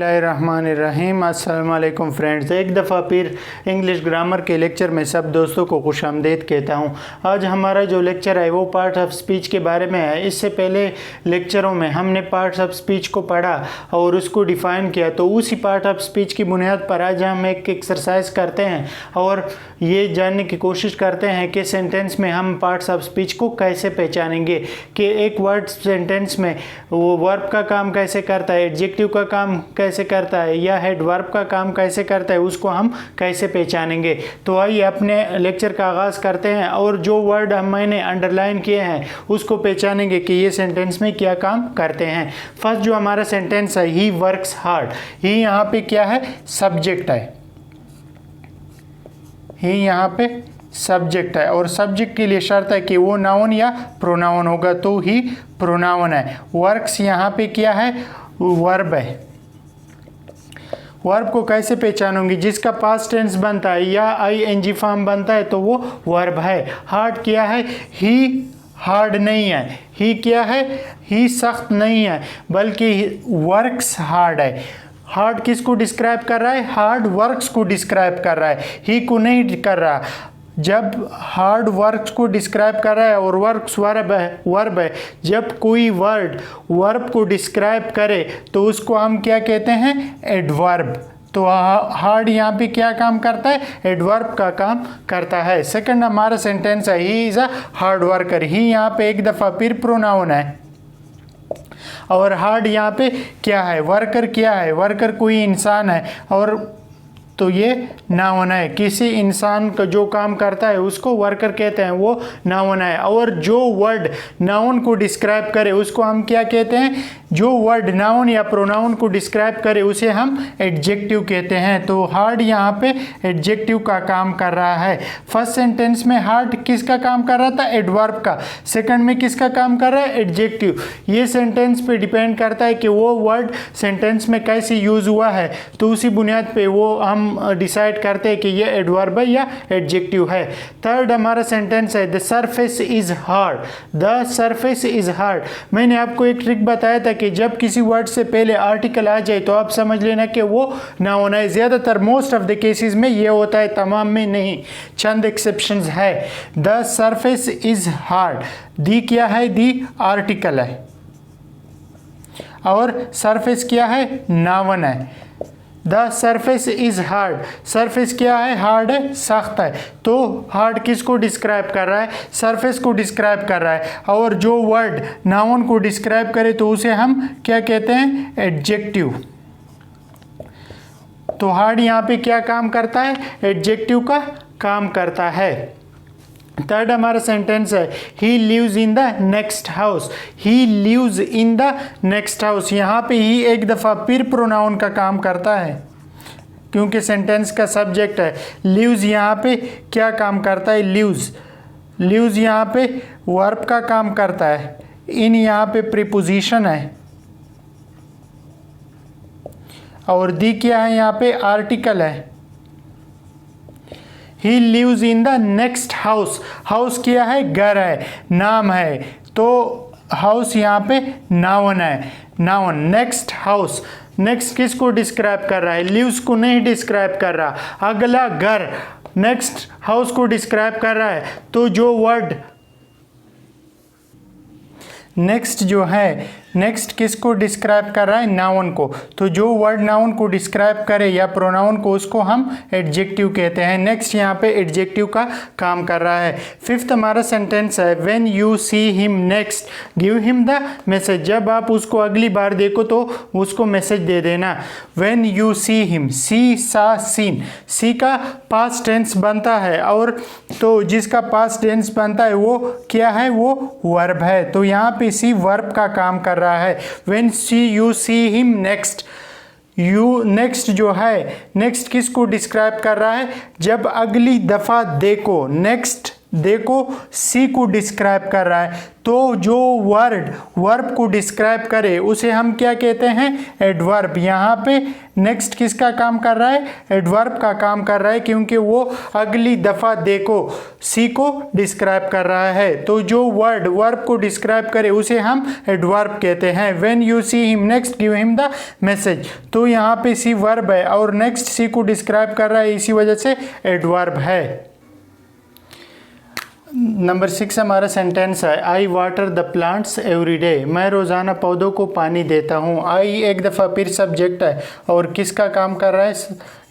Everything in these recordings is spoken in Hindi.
बिस्मिल्लाहिर्रहमानिर्रहीम। अस्सलाम वालेकुम फ्रेंड्स, एक दफ़ा फिर इंग्लिश ग्रामर के लेक्चर में सब दोस्तों को खुशामदीद कहता हूँ। आज हमारा जो लेक्चर है वो पार्ट ऑफ स्पीच के बारे में है। इससे पहले लेक्चरों में हमने पार्ट्स ऑफ स्पीच को पढ़ा और उसको डिफ़ाइन किया, तो उसी पार्ट ऑफ स्पीच की बुनियाद पर आज हम एक एक्सरसाइज करते हैं और ये जानने की कोशिश करते हैं कि सेंटेंस में हम पार्ट्स ऑफ स्पीच को कैसे पहचानेंगे, कि एक वर्ड सेंटेंस में वो वर्ब का काम कैसे करता है, एडजेक्टिव का काम कैसे करता है या एडवर्ब का काम कैसे करता है, उसको हम कैसे पहचानेंगे। तो आइए अपने लेक्चर का आगाज़ करते हैं और जो वर्ड मैंने अंडरलाइन किए हैं उसको पहचानेंगे कि ये सेंटेंस में क्या काम करते हैं। फर्स्ट जो हमारा सेंटेंस है, ही वर्क्स हार्ड। ही यहाँ पे क्या है? सब्जेक्ट है। ही यहाँ पे सब्जेक्ट है और सब्जेक्ट के लिए शर्त है कि वो नाउन या प्रोनाउन होगा, तो ही प्रोनाउन है। वर्क्स यहाँ पे क्या है? वर्ब है। वर्ब को कैसे पहचानूंगी? जिसका पास्ट टेंस बनता है या आईएनजी फॉर्म बनता है तो वो वर्ब है। हार्ड क्या है? ही हार्ड नहीं है। ही क्या है? ही सख्त नहीं है, बल्कि वर्क्स हार्ड है। हार्ड किसको डिस्क्राइब कर रहा है? हार्ड वर्क्स को डिस्क्राइब कर रहा है, ही को नहीं कर रहा। जब हार्ड वर्क्स को डिस्क्राइब कर रहा है और वर्क्स वर्ब है, जब कोई वर्ड वर्ब को डिस्क्राइब करे तो उसको हम क्या कहते हैं? एडवर्ब। तो हार्ड यहाँ पे क्या काम करता है? एडवर्ब का काम करता है। सेकंड हमारा सेंटेंस है, he is a hard worker. He यहाँ पे एक दफ़ा फिर प्रोनाउन है और हार्ड यहाँ पे क्या है? वर्कर क्या है? वर्कर कोई इंसान है और तो ये नाउन है। किसी इंसान का जो काम करता है उसको वर्कर कहते हैं, वो नाउन है। और जो वर्ड नाउन को डिस्क्राइब करे उसको हम क्या कहते हैं? जो वर्ड नाउन या प्रोनाउन को डिस्क्राइब करे उसे हम एडजेक्टिव कहते हैं। तो हार्ड यहाँ पे एडजेक्टिव का काम कर रहा है। फर्स्ट सेंटेंस में हार्ड किसका काम कर रहा था? एडवर्ब का। सेकंड में किसका काम कर रहा है? एडजेक्टिव। ये सेंटेंस पे डिपेंड करता है कि वो वर्ड सेंटेंस में कैसे यूज़ हुआ है, तो उसी बुनियाद पे वो हम डिसाइड करते हैं कि ये एडवर्ब है या एडजेक्टिव है। थर्ड हमारा सेंटेंस है, the surface is hard. The surface is hard. मैंने आपको एक ट्रिक बताया था कि जब किसी वर्ड से पहले आर्टिकल आ जाए तो आप समझ लेना कि वो नाउन है। ज़्यादातर मोस्ट ऑफ द केसेस में ये होता है, तमाम में नहीं, चंद एक्सेप्शंस है। The surface is hard. The क्या है? दी आर्टिकल है और सरफेस क्या है? नाउन है। The surface is hard. Surface क्या है? हार्ड है, सख्त है। तो हार्ड किसको डिस्क्राइब कर रहा है? सरफेस को डिस्क्राइब कर रहा है। और जो वर्ड नाउन को डिस्क्राइब करे तो उसे हम क्या कहते हैं? एडजेक्टिव। तो हार्ड यहाँ पे क्या काम करता है? एडजेक्टिव का काम करता है। थर्ड हमारा सेंटेंस है, he lives in the next house. He lives in the next house. यहाँ पे ही एक दफ़ा फिर प्रोनाउन का काम करता है क्योंकि सेंटेंस का सब्जेक्ट है। लिव्स यहाँ पे क्या काम करता है? लिव्स। लिव्स यहाँ पे वर्ब का काम करता है। इन यहाँ पे प्रीपोजिशन है और दी क्या है? यहाँ पे आर्टिकल है। He lives in the next house. House क्या है? घर है, नाम है, तो हाउस यहाँ पे नाउन है। नाउन। Next house. नेक्स्ट किसको डिस्क्राइब कर रहा है? लिव्स को नहीं डिस्क्राइब कर रहा। अगला घर नेक्स्ट हाउस को डिस्क्राइब कर रहा है। तो जो वर्ड नेक्स्ट जो है, नेक्स्ट किसको डिस्क्राइब कर रहा है? नाउन को। तो जो वर्ड नाउन को डिस्क्राइब करे या प्रोनाउन को, उसको हम एडजेक्टिव कहते हैं। नेक्स्ट यहाँ पे एडजेक्टिव का काम कर रहा है। फिफ्थ हमारा सेंटेंस है, when you see him next give him the message. जब आप उसको अगली बार देखो तो उसको मैसेज दे देना। व्हेन यू सी हिम, सी सा सीन। सी का पास्ट टेंस बनता है और तो जिसका पास्ट टेंस बनता है वो क्या है? वो वर्ब है। तो यहाँ पे सी वर्ब का काम कर रहा है। When you see him next, you next जो है, नेक्स्ट किसको डिस्क्राइब कर रहा है? जब अगली दफ़ा देखो। नेक्स्ट देखो सी को डिस्क्राइब कर रहा है, तो जो वर्ब को डिस्क्राइब करे उसे हम क्या कहते हैं, एडवर्ब। यहाँ पे नेक्स्ट किसका काम कर रहा है, एडवर्ब का काम कर रहा है, क्योंकि वो अगली दफ़ा देखो सी को डिस्क्राइब कर रहा है। तो जो वर्ब को डिस्क्राइब करे उसे हम एडवर्ब कहते हैं। When you see him next give him the message, तो यहाँ पे सी वर्ब है और नेक्स्ट सी को डिस्क्राइब कर रहा है, इसी वजह से एडवर्ब है। नंबर 6 हमारा सेंटेंस है, I water the plants every day, मैं रोज़ाना पौधों को पानी देता हूँ। आई एक दफ़ा फिर सब्जेक्ट है और किसका काम कर रहा है,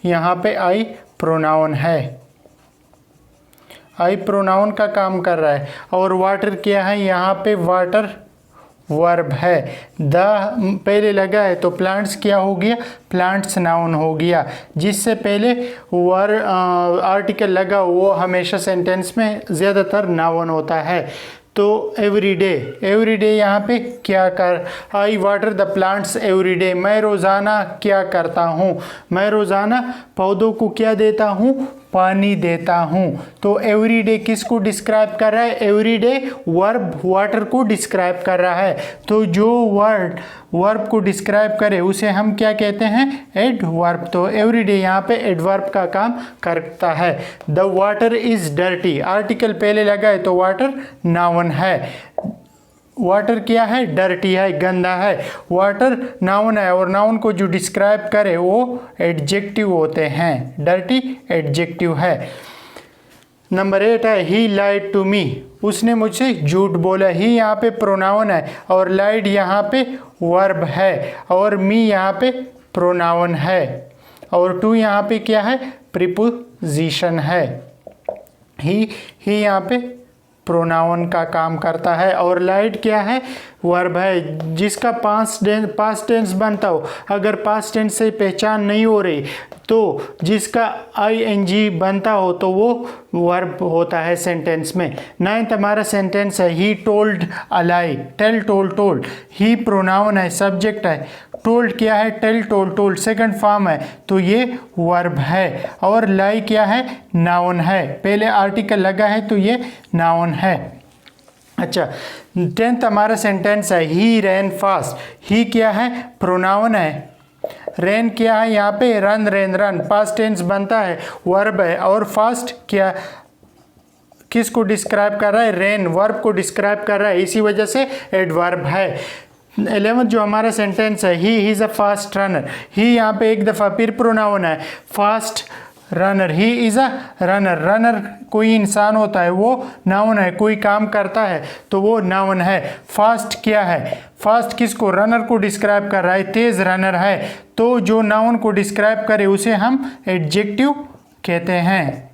यहाँ पे आई प्रोनाउन है, आई प्रोनाउन का काम कर रहा है। और वाटर क्या है, यहाँ पे वाटर वर्ब है, द पहले लगा है तो प्लांट्स क्या हो गया, प्लांट्स नाउन हो गया। जिससे पहले आर्टिकल लगा वो हमेशा सेंटेंस में ज़्यादातर नाउन होता है। तो एवरी डे यहाँ पे क्या कर, I water the plants every day, मैं रोज़ाना क्या करता हूँ, मैं रोज़ाना पौधों को क्या देता हूँ, पानी देता हूँ। तो एवरी डे किसको डिस्क्राइब कर रहा है, एवरी डे वर्ब वाटर को डिस्क्राइब कर रहा है। तो जो वर्ब को डिस्क्राइब करे उसे हम क्या कहते हैं, एडवर्ब। तो एवरी डे यहाँ पे एडवर्ब का काम करता है। The water is dirty, article पहले लगा है तो वाटर नाउन है, वाटर क्या है, डर्टी है, गंदा है। वाटर नाउन है और नाउन को जो डिस्क्राइब करे वो एडजेक्टिव होते हैं, डर्टी एडजेक्टिव है। नंबर 8 है, ही लाइड टू मी, उसने मुझसे झूठ बोला। ही यहाँ पे प्रोनाउन है और लाइड यहाँ पे वर्ब है और मी यहाँ पे प्रोनाउन है और टू यहाँ पे क्या है, प्रीपोजिशन है। ही यहाँ पे प्रोनाउन का काम करता है और लाइड क्या है, वर्ब है, जिसका पास्ट टेंस बनता हो। अगर पास्ट टेंस से पहचान नहीं हो रही तो जिसका ing बनता हो तो वो वर्ब होता है सेंटेंस में। 9th हमारा सेंटेंस है, he told a lie, tell told, he pronoun है, सब्जेक्ट है, टोल्ड क्या है, टेल टोल्ड सेकंड फॉर्म है तो ये वर्ब है और लाई क्या है, नाउन है, पहले आर्टिकल लगा है तो ये नाउन है। अच्छा 10th हमारा सेंटेंस है, ही रैन फास्ट, ही क्या है, प्रोनाउन है, रैन क्या है, यहाँ पे रन, पास्ट टेंस बनता है, वर्ब है और फास्ट क्या किसको डिस्क्राइब कर रहा है, रैन वर्ब को डिस्क्राइब कर रहा है, इसी वजह से एडवर्ब है। 11th जो हमारा सेंटेंस है, he is a fast runner, he यहाँ पे एक दफ़ा फिर प्रोनाउन है, fast runner, he is a runner कोई इंसान होता है, वो नाउन है, कोई काम करता है तो वो नाउन है। फास्ट क्या है, फास्ट किसको, रनर को डिस्क्राइब कर रहा है, तेज़ रनर है, तो जो नाउन को डिस्क्राइब करे उसे हम एडजेक्टिव कहते हैं।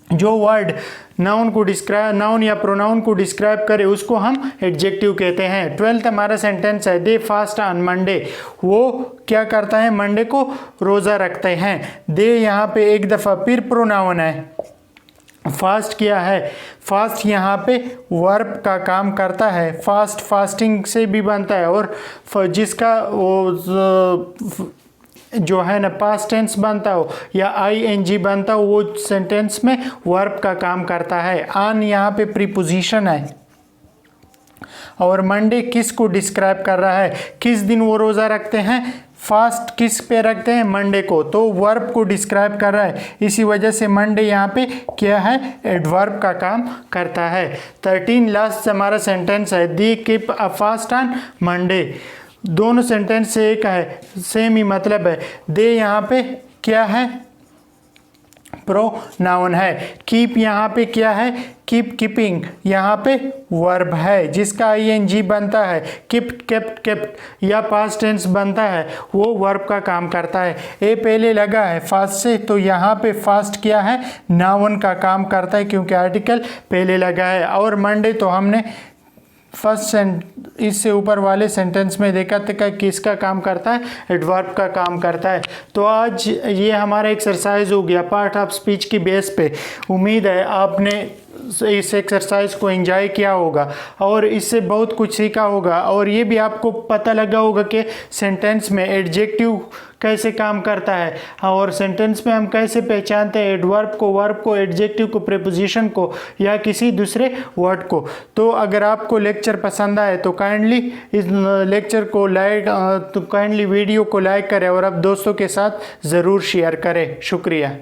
जो वर्ड नाउन या प्रोनाउन को डिस्क्राइब करे उसको हम एडजेक्टिव कहते हैं। 12th हमारा सेंटेंस है, दे फास्ट ऑन मंडे, वो क्या करता है, मंडे को रोज़ा रखते हैं। दे यहाँ पे एक दफ़ा फिर प्रोनाउन है, फास्ट क्या है, फास्ट यहाँ पे वर्ब का काम करता है, फास्टिंग से भी बनता है और जिसका वो जो है ना पास्ट टेंस बनता हो या ing बनता हो वो सेंटेंस में वर्ब का काम करता है। ऑन यहाँ पे प्रीपोजिशन है और मंडे किस को डिस्क्राइब कर रहा है, किस दिन वो रोज़ा रखते हैं, फास्ट किस पे रखते हैं, मंडे को, तो वर्ब को डिस्क्राइब कर रहा है, इसी वजह से मंडे यहाँ पे क्या है, एडवर्ब का काम करता है। 13 लास्ट हमारा सेंटेंस है, they keep a fast on Monday, दोनों सेंटेंस से एक है, सेम ही मतलब है। दे यहाँ पे क्या है, प्रोनाउन है, कीप यहाँ पे क्या है, कीपिंग यहाँ पे वर्ब है जिसका ing बनता है, केप्ट या पास्ट टेंस बनता है वो वर्ब का काम करता है। ए पहले लगा है फास्ट से तो यहाँ पे फास्ट क्या है, नाउन का काम करता है क्योंकि आर्टिकल पहले लगा है। और मंडे तो हमने इससे ऊपर वाले सेंटेंस में देखा था किसका काम करता है, एडवर्ब का काम करता है। तो आज ये हमारा एक्सरसाइज हो गया पार्ट ऑफ स्पीच की बेस पे। उम्मीद है आपने इस एक्सरसाइज को एंजॉय किया होगा और इससे बहुत कुछ सीखा होगा और ये भी आपको पता लगा होगा कि सेंटेंस में एडजेक्टिव कैसे काम करता है और सेंटेंस में हम कैसे पहचानते हैं एडवर्ब को, वर्ब को, एडजेक्टिव को, प्रीपोजिशन को या किसी दूसरे वर्ड को। तो अगर आपको लेक्चर पसंद आए तो काइंडली इस लेक्चर को काइंडली वीडियो को लाइक करें और अब दोस्तों के साथ ज़रूर शेयर करें। शुक्रिया।